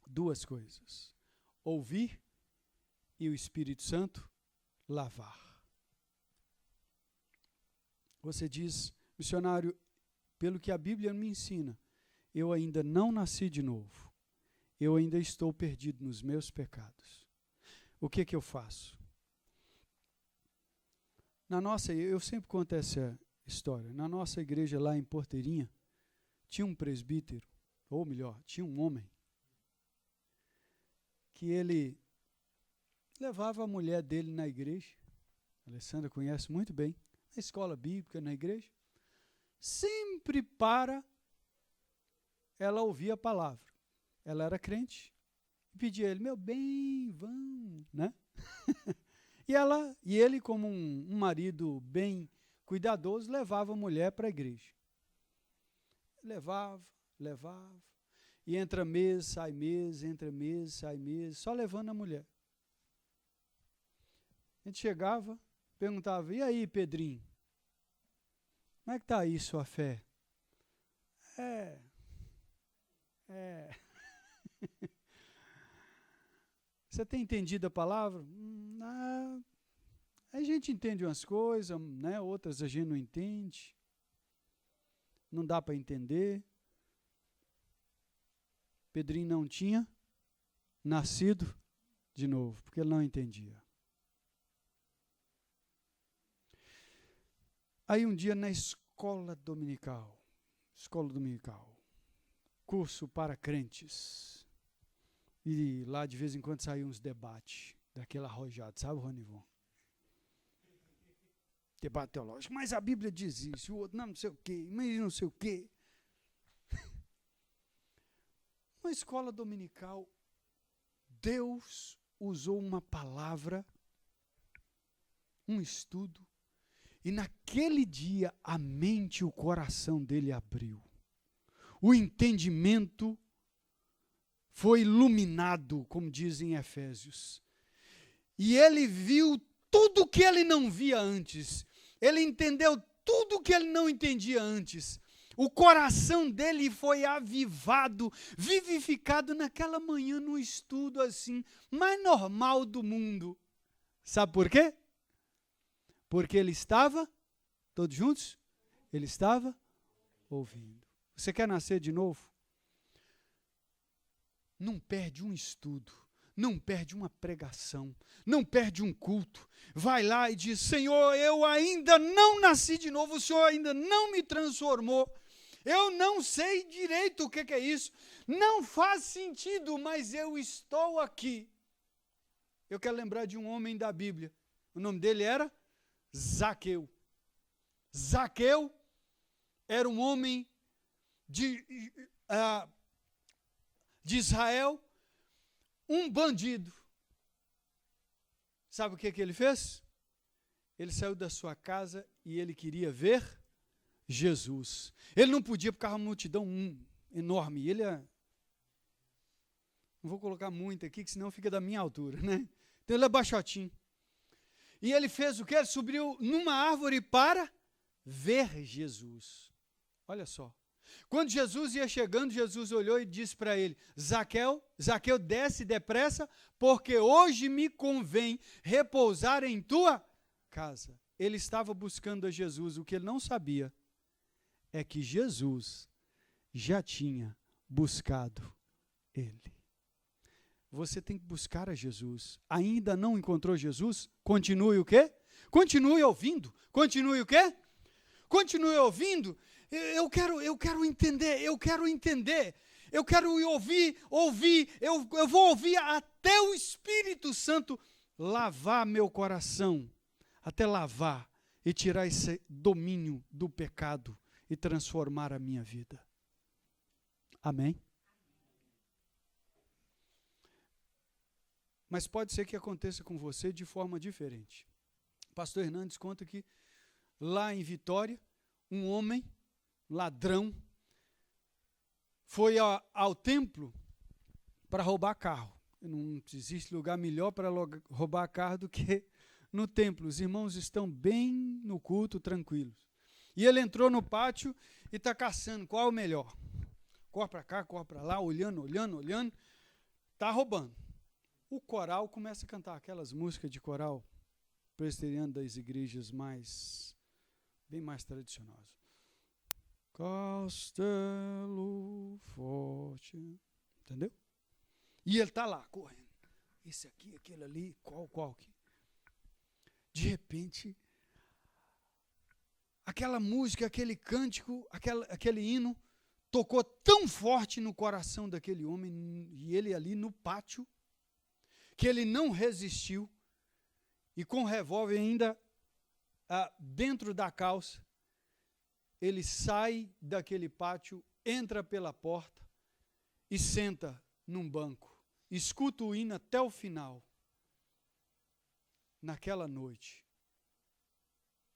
Duas coisas: ouvir e o Espírito Santo lavar. Você diz, missionário, pelo que a Bíblia me ensina, eu ainda não nasci de novo. Eu ainda estou perdido nos meus pecados. O que eu faço? Eu sempre conto essa história. Na nossa igreja lá em Porteirinha, tinha um presbítero, ou melhor, tinha um homem, que ele levava a mulher dele na igreja. A Alessandra conhece muito bem. Na escola bíblica, na igreja, sempre para ela ouvir a palavra. Ela era crente e pedia a ele, meu bem, vamos, né? E ele, como um marido bem cuidadoso, levava a mulher para a igreja. Levava. E entra mês, sai mês, entra mês, sai mês, só levando a mulher. A gente chegava, perguntava, e aí, Pedrinho? Como é que está aí sua fé? Você tem entendido a palavra? A gente entende umas coisas, né? Outras a gente não entende. Não dá para entender. Pedrinho não tinha nascido de novo, porque ele não entendia. Aí um dia na escola dominical, curso para crentes, e lá de vez em quando saíam uns debates, daquele arrojado, sabe, Ronivon? Debate teológico, mas a Bíblia diz isso, o outro não sei o quê, mas não sei o quê. Uma escola dominical, Deus usou uma palavra, um estudo, e naquele dia a mente e o coração dele abriu. O entendimento foi iluminado, como dizem em Efésios. E ele viu tudo o que ele não via antes. Ele entendeu tudo o que ele não entendia antes. O coração dele foi avivado, vivificado naquela manhã, num estudo assim, mais normal do mundo. Sabe por quê? Porque ele estava, todos juntos? Ele estava ouvindo. Você quer nascer de novo? Não perde um estudo, não perde uma pregação, não perde um culto. Vai lá e diz, Senhor, eu ainda não nasci de novo, o Senhor ainda não me transformou. Eu não sei direito o que é isso, não faz sentido, mas eu estou aqui. Eu quero lembrar de um homem da Bíblia, o nome dele era Zaqueu. Zaqueu era um homem de Israel, um bandido. Sabe o que ele fez? Ele saiu da sua casa e ele queria ver Jesus. Ele não podia porque a multidão enorme. Não vou colocar muito aqui, que senão fica da minha altura, né? Então ele é baixotinho. E ele fez o quê? Ele subiu numa árvore para ver Jesus. Olha só. Quando Jesus ia chegando, Jesus olhou e disse para ele, Zaqueu, desce depressa, porque hoje me convém repousar em tua casa. Ele estava buscando a Jesus. O que ele não sabia é que Jesus já tinha buscado ele. Você tem que buscar a Jesus. Ainda não encontrou Jesus? Continue o quê? Continue ouvindo. Continue o quê? Continue ouvindo. Eu quero entender. Eu quero ouvir. Eu vou ouvir até o Espírito Santo lavar meu coração. Até lavar e tirar esse domínio do pecado e transformar a minha vida. Amém? Mas pode ser que aconteça com você de forma diferente. O pastor Hernandes conta que lá em Vitória, um homem, ladrão, foi ao templo para roubar carro. Não existe lugar melhor para roubar carro do que no templo. Os irmãos estão bem no culto, tranquilos. E ele entrou no pátio e está caçando qual é o melhor. Corre para cá, corre para lá, olhando, está roubando. O coral começa a cantar aquelas músicas de coral presbiteriano das igrejas bem mais tradicionais. Castelo forte. Entendeu? E ele está lá, correndo. Esse aqui, aquele ali, qual aqui? De repente, aquela música, aquele cântico, aquele hino, tocou tão forte no coração daquele homem, e ele ali no pátio, que ele não resistiu, e com o revólver ainda dentro da calça, ele sai daquele pátio, entra pela porta e senta num banco. Escuta o hino até o final. Naquela noite,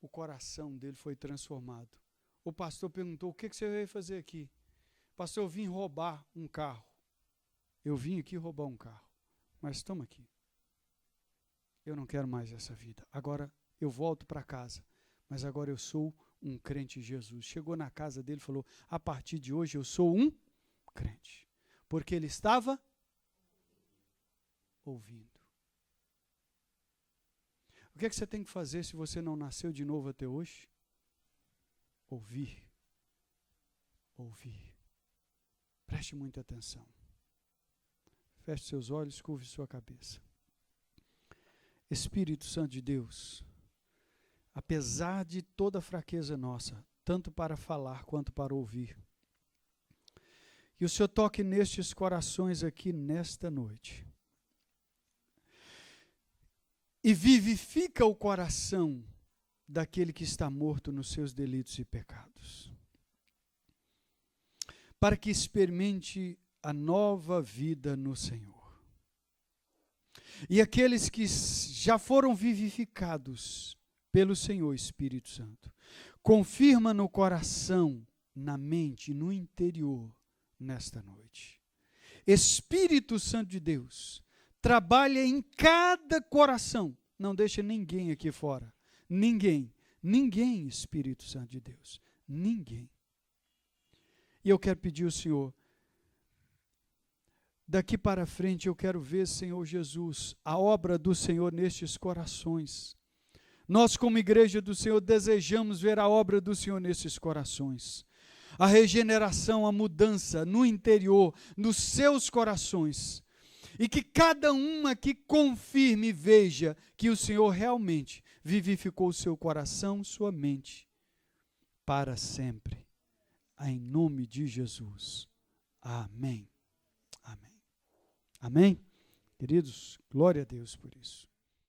o coração dele foi transformado. O pastor perguntou: o que você veio fazer aqui? Pastor, eu vim roubar um carro. Eu vim aqui roubar um carro. Mas toma aqui. Eu não quero mais essa vida. Agora eu volto para casa. Mas agora eu sou um crente em Jesus. Chegou na casa dele e falou: a partir de hoje eu sou um crente. Porque ele estava ouvindo. O que é que você tem que fazer se você não nasceu de novo até hoje? Ouvir. Ouvir. Preste muita atenção. Feche seus olhos, curve sua cabeça. Espírito Santo de Deus, apesar de toda a fraqueza nossa, tanto para falar quanto para ouvir, que o Senhor toque nestes corações aqui nesta noite. E vivifica o coração daquele que está morto nos seus delitos e pecados. Para que experimente a nova vida no Senhor. E aqueles que já foram vivificados pelo Senhor Espírito Santo, confirma no coração, na mente, no interior, nesta noite. Espírito Santo de Deus, trabalha em cada coração. Não deixa ninguém aqui fora. Ninguém, Espírito Santo de Deus. Ninguém. E eu quero pedir ao Senhor, daqui para frente eu quero ver, Senhor Jesus, a obra do Senhor nestes corações. Nós, como igreja do Senhor, desejamos ver a obra do Senhor nesses corações. A regeneração, a mudança no interior, nos seus corações. E que cada um aqui confirme e veja que o Senhor realmente vivificou o seu coração, sua mente, para sempre. Em nome de Jesus. Amém. Amém. Amém? Queridos, glória a Deus por isso.